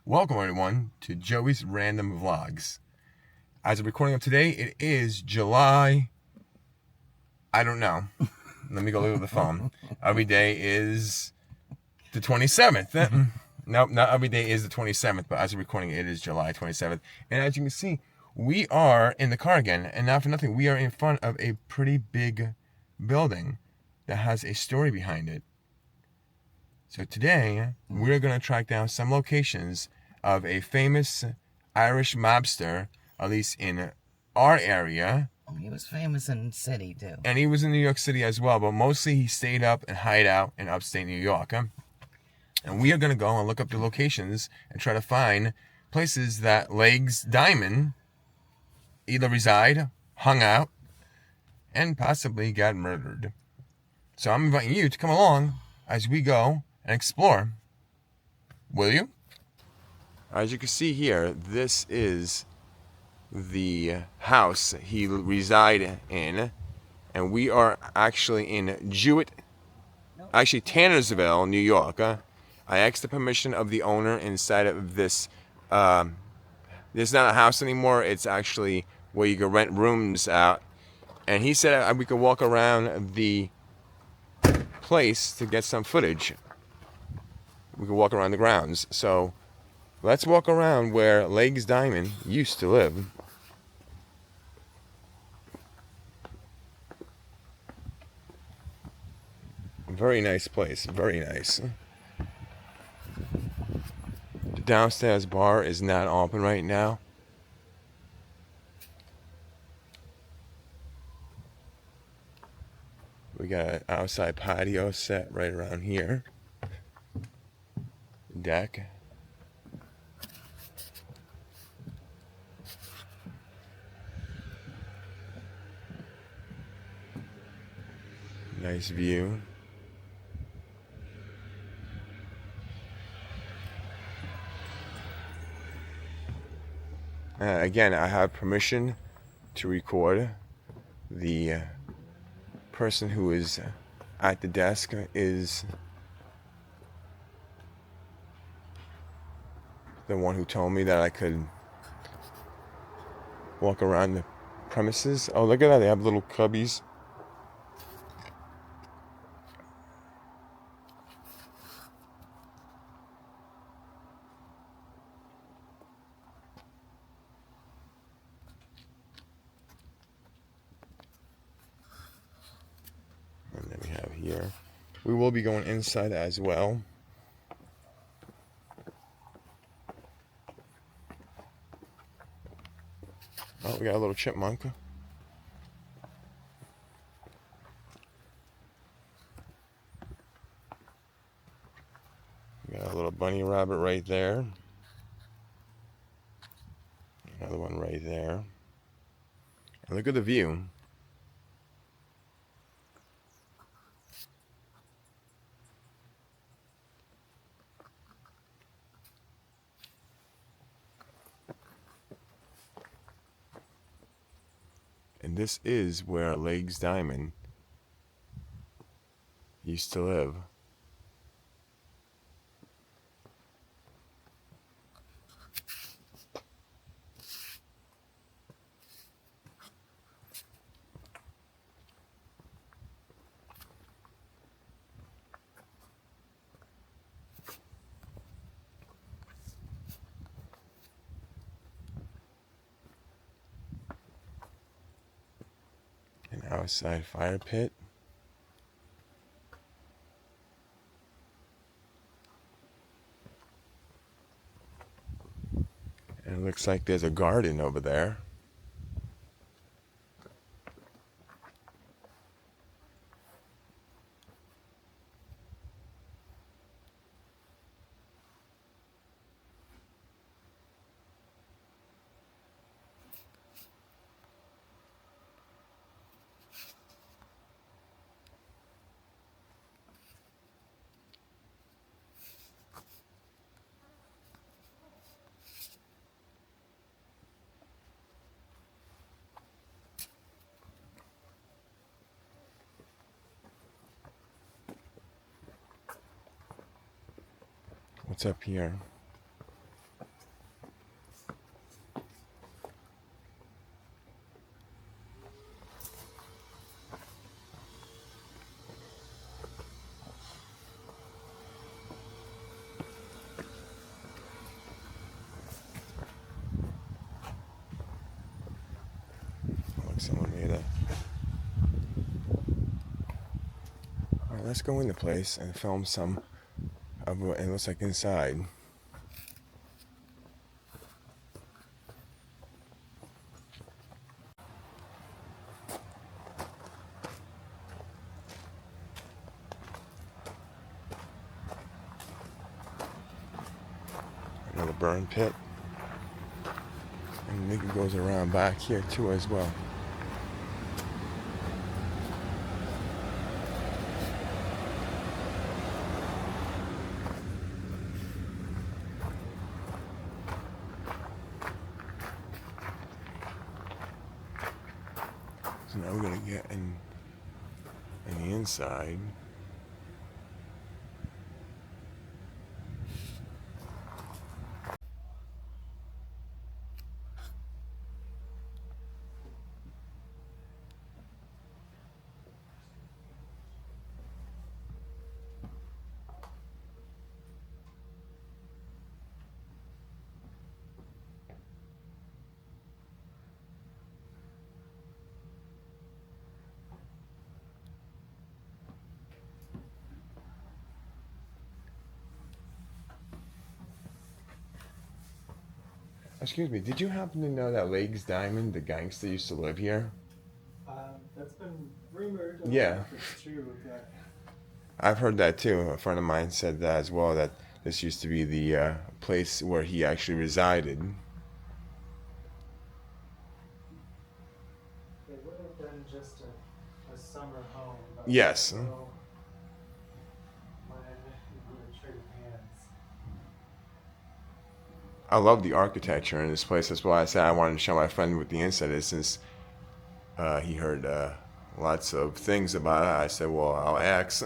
Welcome everyone to Joey's Random Vlogs. As a recording of today, it is July. I don't know. Let me go look at the phone. Every day is the 27th. Nope, not every day is the 27th, but as a recording, it is July 27th. And as you can see, we are in the car again, and not for nothing, we are in front of a pretty big building that has a story behind it. So today, we're going to track down some locations of a famous Irish mobster, at least in our area. He was famous in the city, too. And he was in New York City as well, but mostly he stayed up and hide out in upstate New York. And we are going to go and look up the locations and try to find places that Legs Diamond either reside, hung out, and possibly got murdered. So I'm inviting you to come along as we go and explore. Will you? As you can see here, this is the house he resided in, and we are actually in Tannersville, New York. I asked the permission of the owner inside of this. It's not a house anymore. It's actually where you can rent rooms out, and he said we could walk around the place to get some footage. We could walk around the grounds. So let's walk around where Legs Diamond used to live. Very nice place, very nice. The downstairs bar is not open right now. We got an outside patio set right around here. Deck. Nice view. Again, I have permission to record. The person who is at the desk is the one who told me that I could walk around the premises. Oh, look at that. They have little cubbies. And then we have here. We will be going inside as well. Oh, we got a little chipmunk. We got a little bunny rabbit right there. Another one right there. And look at the view. And this is where Legs Diamond used to live. An outside fire pit. And it looks like there's a garden over there. What's up here? Someone made a. All right, let's go in the place and film some of what it looks like inside. Another burn pit. And I think it goes around back here too as well. So now we're gonna get in the inside. Excuse me, did you happen to know that Legs Diamond, the gangster, used to live here? That's been rumored. I don't Yeah. know if it's true, but I've heard that too. A friend of mine said that as well, that this used to be the place where he actually resided. it would have been just a summer home. But Yes. I don't know when it would have traded hands. I love the architecture in this place. That's why I said I wanted to show my friend what the inside is, since he heard lots of things about it. I said, well, I'll ask.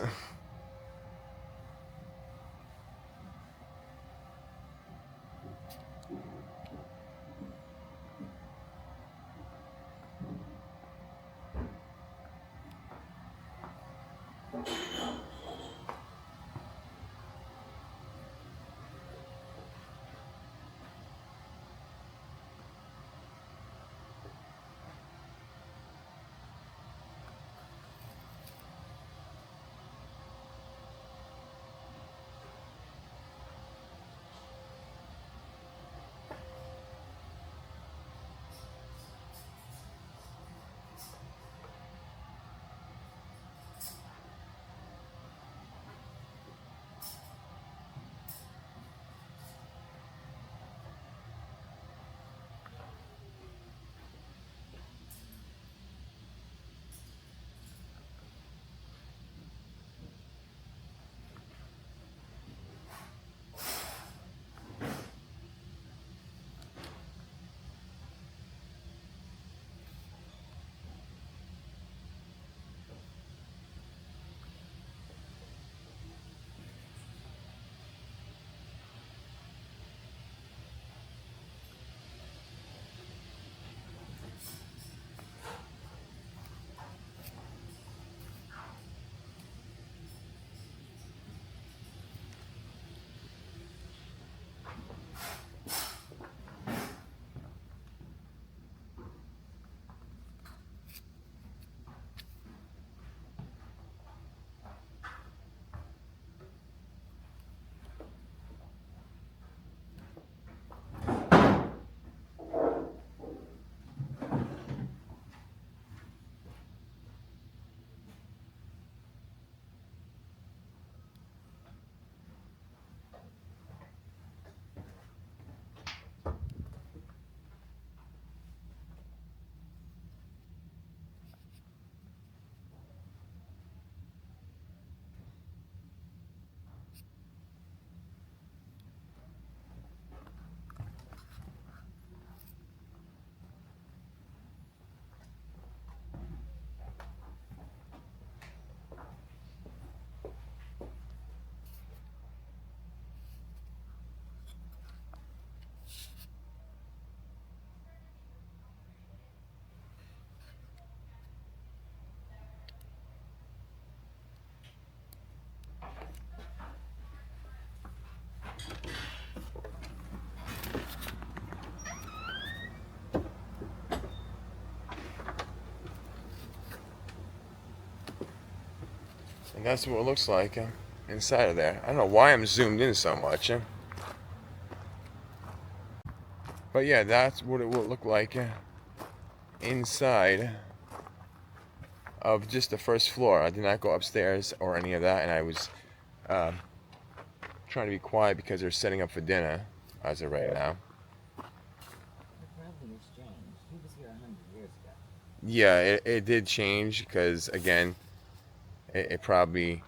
that's what it looks like inside of there. I don't know why I'm zoomed in so much. But yeah, that's what it will look like inside of just the first floor. I did not go upstairs or any of that, and I was trying to be quiet because they're setting up for dinner as of right now. It probably has changed. He was here 100 years ago. Yeah, it did change because, again, it probably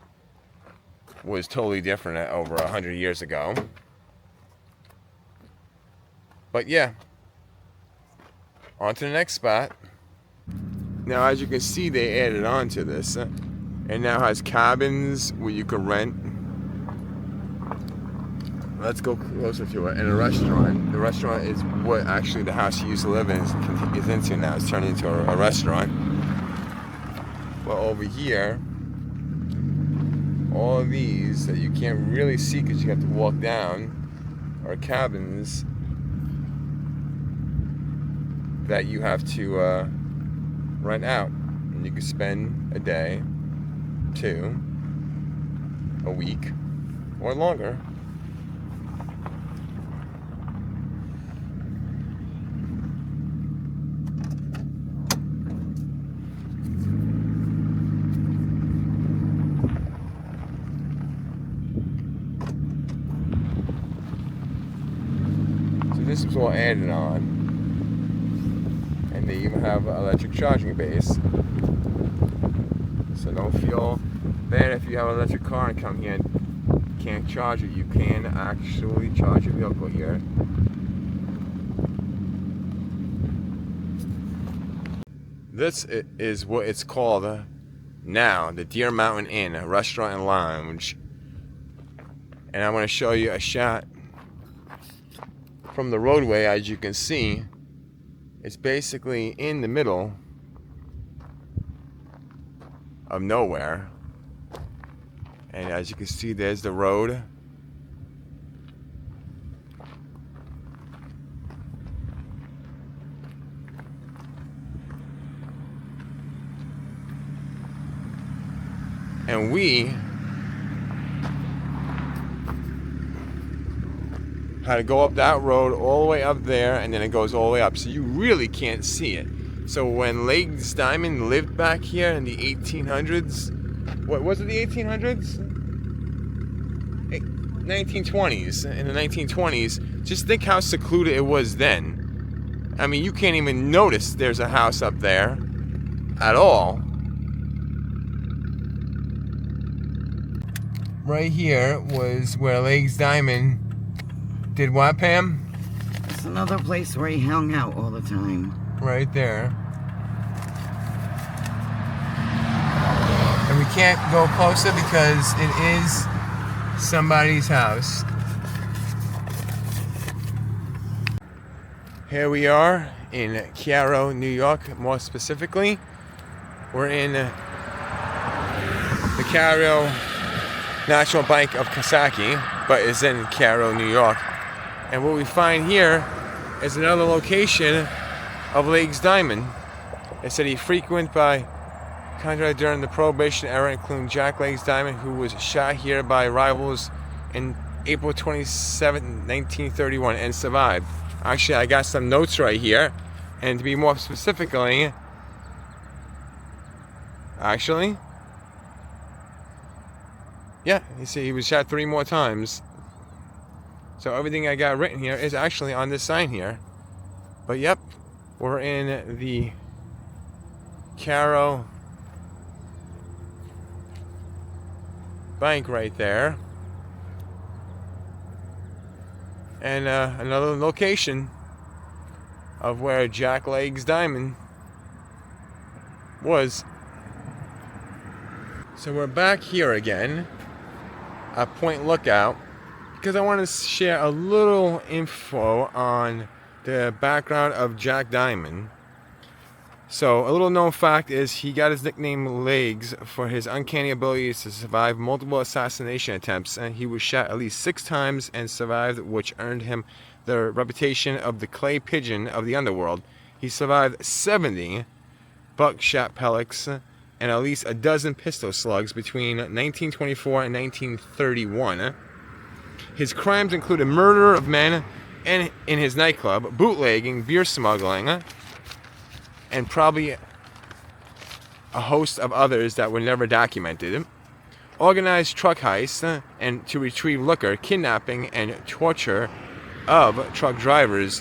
was totally different over 100 years ago. But yeah, on to the next spot. Now, as you can see, they added on to this. It now has cabins where you can rent. Let's go closer to it. And a restaurant. The restaurant is what actually the house you used to live in is into now. It's turned into a restaurant. But over here, all of these that you can't really see because you have to walk down are cabins that you have to rent out. And you can spend a day, 2, a week, or longer. So this is all added on. And they even have an electric charging base. So don't feel bad if you have an electric car and come here and can't charge it. You can actually charge your vehicle here. This is what it's called now, the Deer Mountain Inn, a restaurant and lounge. And I want to show you a shot from the roadway. As you can see, it's basically in the middle of nowhere. And as you can see, there's the road. And we had to go up that road all the way up there, and then it goes all the way up, so you really can't see it. So when Legs Diamond lived back here in the 1800s, what was it, the 1800s? 1920s. In the 1920s, just think how secluded it was then. I mean, you can't even notice there's a house up there at all. Right here was where Legs Diamond did what, Pam? It's another place where he hung out all the time. Right there. And we can't go closer because it is somebody's house. Here we are in Cairo, New York, more specifically. We're in the Cairo National Bank of Kasaki, but it's in Cairo, New York. And what we find here is another location of Legs Diamond. It said he frequented by contract during the Prohibition era, including Jack Legs Diamond, who was shot here by rivals in April 27, 1931, and survived. Actually, I got some notes right here, and to be more specifically, yeah, you see, he was shot 3 more times. So everything I got written here is actually on this sign here. But yep, we're in the Cairo Bank right there. And another location of where Jack Legs Diamond was. So we're back here again at Point Lookout because I want to share a little info on the background of Jack Diamond. So a little known fact is he got his nickname Legs for his uncanny abilities to survive multiple assassination attempts, and he was shot at least 6 times and survived, which earned him the reputation of the clay pigeon of the underworld. He survived 70 buckshot pellets and at least a dozen pistol slugs between 1924 and 1931. His crimes included murder of men in his nightclub, bootlegging, beer smuggling, and probably a host of others that were never documented. Organized truck heists and to retrieve liquor, kidnapping and torture of truck drivers.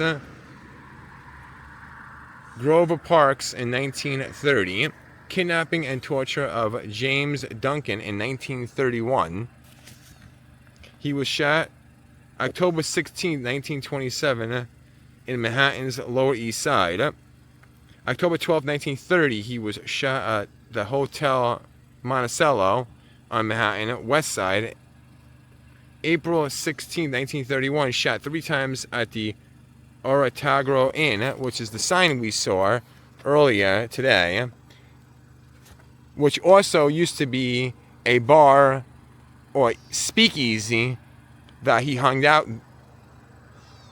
Grover Parks in 1930. Kidnapping and torture of James Duncan in 1931. He was shot October 16, 1927 in Manhattan's Lower East Side. October 12, 1930, he was shot at the Hotel Monticello on Manhattan West Side. April 16, 1931, shot 3 times at the Oratagro Inn, which is the sign we saw earlier today, which also used to be a bar or speakeasy that he hung out,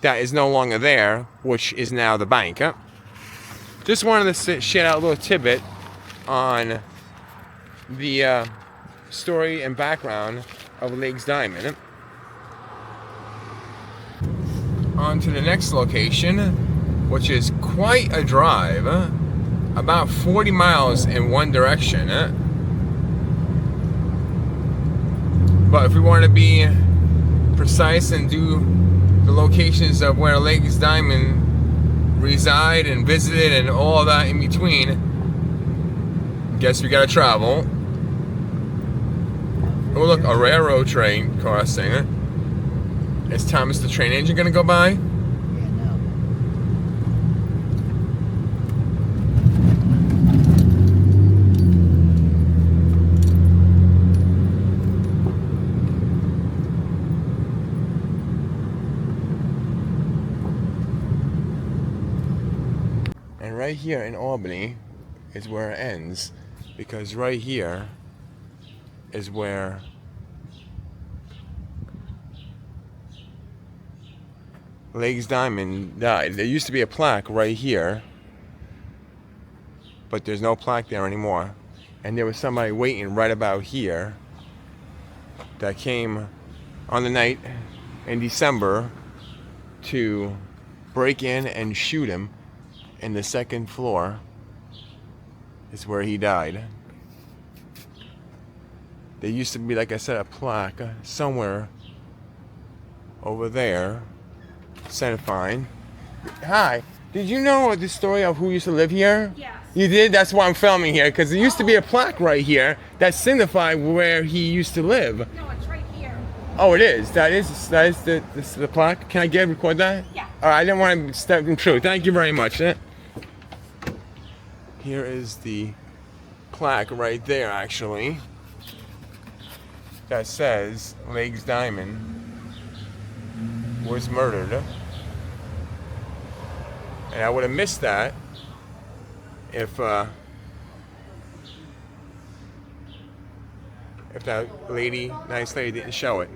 that is no longer there, which is now the bank. Just wanted to share out a little tidbit on the story and background of Lakes Diamond. On to the next location, which is quite a drive, about 40 miles in one direction. But if we want to be precise and do the locations of where Lakes Diamond reside and visited and all that in between, guess we gotta travel. Oh look, a railroad train crossing. Is Thomas the train engine gonna go by? Yeah, no. And right here in Albany is where it ends, because right here is where Lakes Diamond died. There used to be a plaque right here, but there's no plaque there anymore. And there was somebody waiting right about here that came on the night in December to break in and shoot him. In the second floor is where he died. There used to be, like I said, a plaque somewhere over there. Said fine. Hi, did you know the story of who used to live here? Yes. You did? That's why I'm filming here, because there used to be a plaque right here that signified where he used to live. No, it's right here. Oh, it is. That is the plaque. Can I record that? Yeah. All right, I didn't want to step intrude. Thank you very much. Here is the plaque right there, actually, that says Lakes Diamond was murdered. And I would have missed that if that nice lady didn't show it.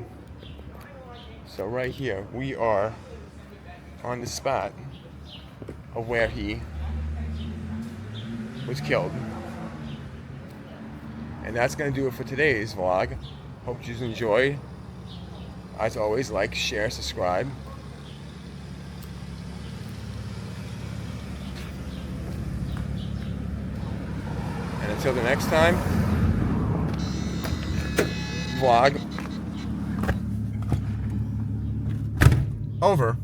So right here, we are on the spot of where he was killed. And that's going to do it for today's vlog. Hope you enjoyed. As always, like, share, subscribe. And until the next time, vlog over.